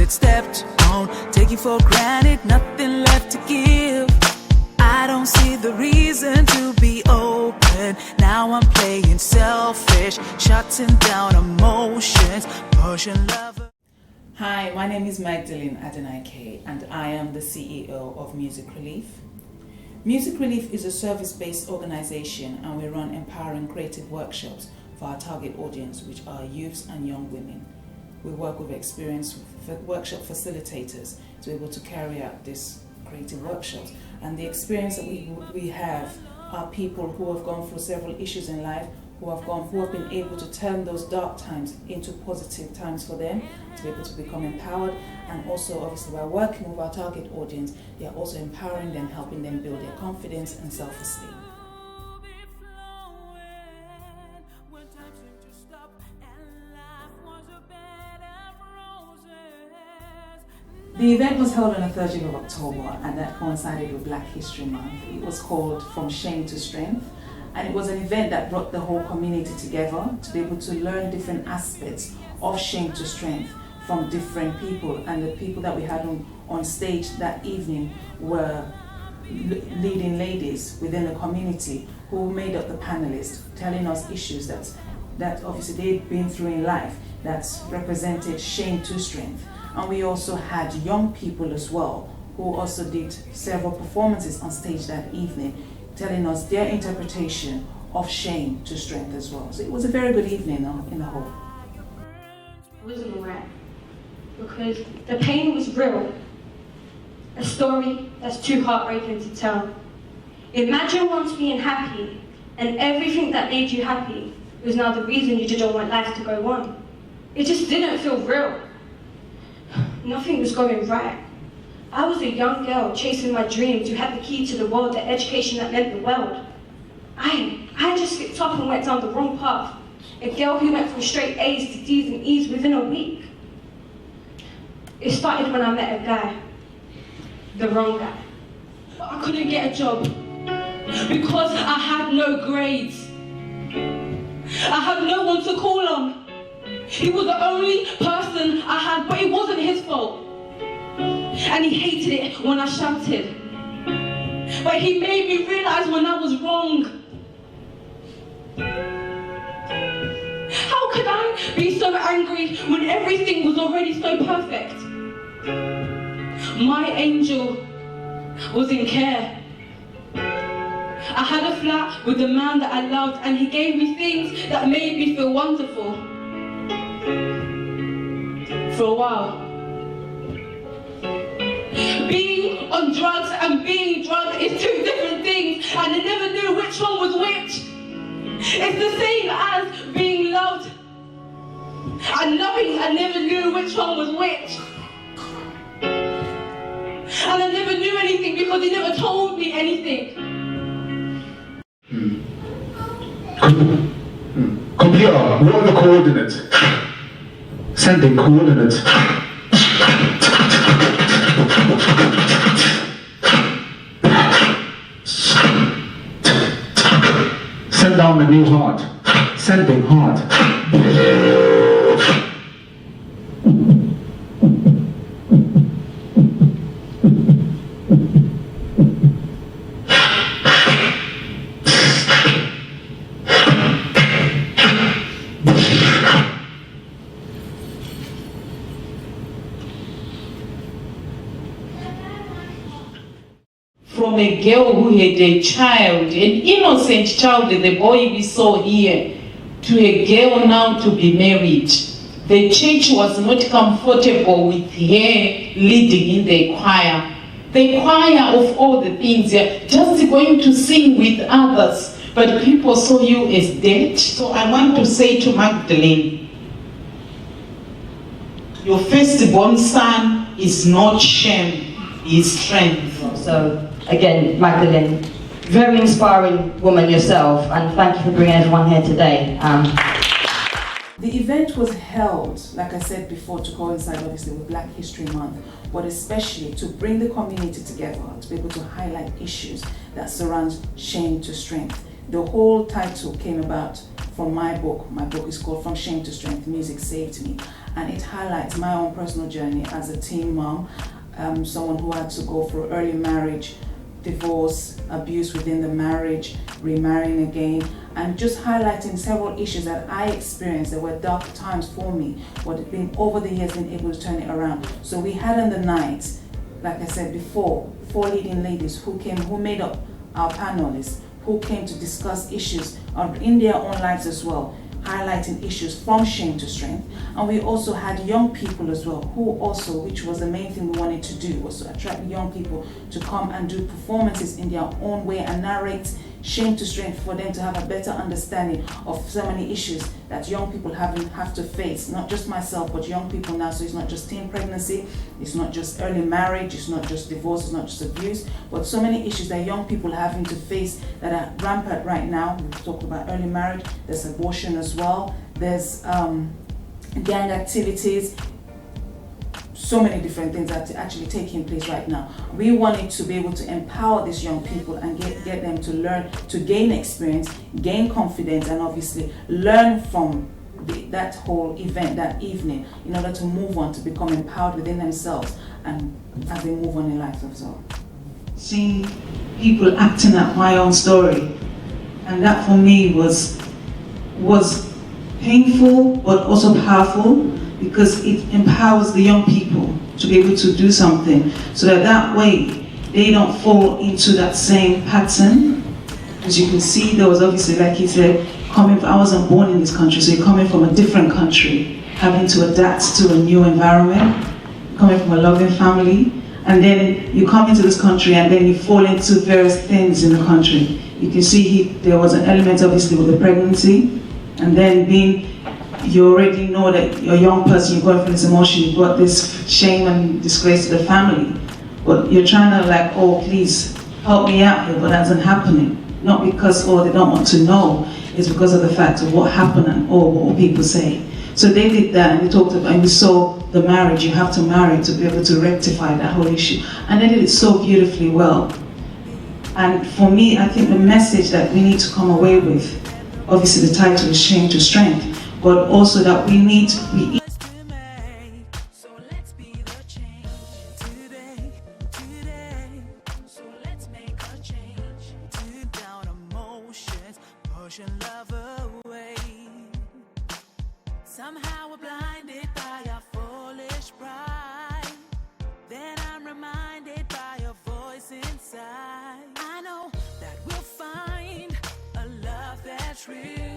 it, stepped on, taking for granted, nothing left to give. I don't see the reason to be open. Now I'm playing selfish, shutting down emotions, pushing love. Hi, my name is Adedoyin-Solarin and I am the CEO of Music Relief. Music Relief is a service-based organization and we run empowering creative workshops for our target audience, which are youths and young women. We work with experienced workshop facilitators to be able to carry out these creative workshops. And the experience that we have are people who have gone through several issues in life, who have been able to turn those dark times into positive times for them, to be able to become empowered. And also, obviously, by working with our target audience, they are also empowering them, helping them build their confidence and self-esteem. The event was held on the 30th of October and that coincided with Black History Month. It was called From Shame to Strength, and it was an event that brought the whole community together to be able to learn different aspects of shame to strength from different people. And the people that we had on stage that evening were leading ladies within the community who made up the panelists, telling us issues that obviously they'd been through in life that represented shame to strength. And we also had young people as well who also did several performances on stage that evening, telling us their interpretation of shame to strength as well. So it was a very good evening in the whole. It wasn't alright because the pain was real. A story that's too heartbreaking to tell. Imagine once being happy and everything that made you happy was now the reason you didn't want life to go on. It just didn't feel real. Nothing was going right. I was a young girl chasing my dreams who had the key to the world, the education that meant the world. I just slipped up and went down the wrong path. A girl who went from straight A's to D's and E's within a week. It started when I met a guy. The wrong guy. But I couldn't get a job because I had no grades. I had no one to call on. He was the only person I had, but it wasn't his fault. And he hated it when I shouted. But he made me realize when I was wrong. How could I be so angry when everything was already so perfect? My angel was in care. I had a flat with the man that I loved and he gave me things that made me feel wonderful. For a while. Being on drugs and being drugged is two different things and I never knew which one was which. It's the same as being loved and loving. I never knew which one was which. And I never knew anything because he never told me anything. Computer, what are the coordinates? Sending coordinates. Send down a new heart. Sending heart. From a girl who had a child, an innocent child, the boy we saw here, to a girl now to be married. The church was not comfortable with her leading in the choir. The choir of all the things, just going to sing with others, but people saw you as dead. So I want to say to Magdalene, your firstborn son is not shame, he is strength. So again, Magdalene, very inspiring woman yourself, and thank you for bringing everyone here today. The event was held, like I said before, to coincide obviously with Black History Month, but especially to bring the community together, to be able to highlight issues that surround shame to strength. The whole title came about from my book. My book is called From Shame to Strength, Music Saved Me. And it highlights my own personal journey as a teen mom, someone who had to go through early marriage, divorce, abuse within the marriage, remarrying again, and just highlighting several issues that I experienced that were dark times for me, but been over the years been able to turn it around. So we had on the night, like I said before, 4 leading ladies who made up our panelists, who came to discuss issues in their own lives as well, highlighting issues from shame to strength. And we also had young people as well, who also, which was the main thing we wanted to do, was to attract young people to come and do performances in their own way and narrate shame to strength for them to have a better understanding of so many issues that young people have to face, not just myself, but young people now. So it's not just teen pregnancy, it's not just early marriage, it's not just divorce, it's not just abuse, but so many issues that young people are having to face that are rampant right now. We've talked about early marriage, there's abortion as well, there's gang activities, so many different things that are actually taking place right now. We wanted to be able to empower these young people and get them to learn, to gain experience, gain confidence, and obviously learn from that whole event that evening in order to move on, to become empowered within themselves and as they move on in life as well. Seeing people acting out my own story, and that for me was painful but also powerful, because it empowers the young people to be able to do something, so that way they don't fall into that same pattern. As you can see, there was obviously, like he said, I wasn't born in this country, so you're coming from a different country, having to adapt to a new environment, coming from a loving family, and then you come into this country and then you fall into various things in the country. You can see there was an element obviously with the pregnancy, and then you already know that you're a young person, you're going through this emotion, you've got this shame and disgrace to the family, but you're trying to like, oh please help me out here, but that isn't happening. Not because, oh, they don't want to know, it's because of the fact of what happened and what will people say. So they did that, and we talked about, and we saw the marriage, you have to marry to be able to rectify that whole issue. And they did it so beautifully well. And for me, I think the message that we need to come away with, obviously the title is Shame to Strength, but also that we need to be Somehow we're blinded by our foolish pride. Then I'm reminded by a voice inside. I know that we'll find a love that's real.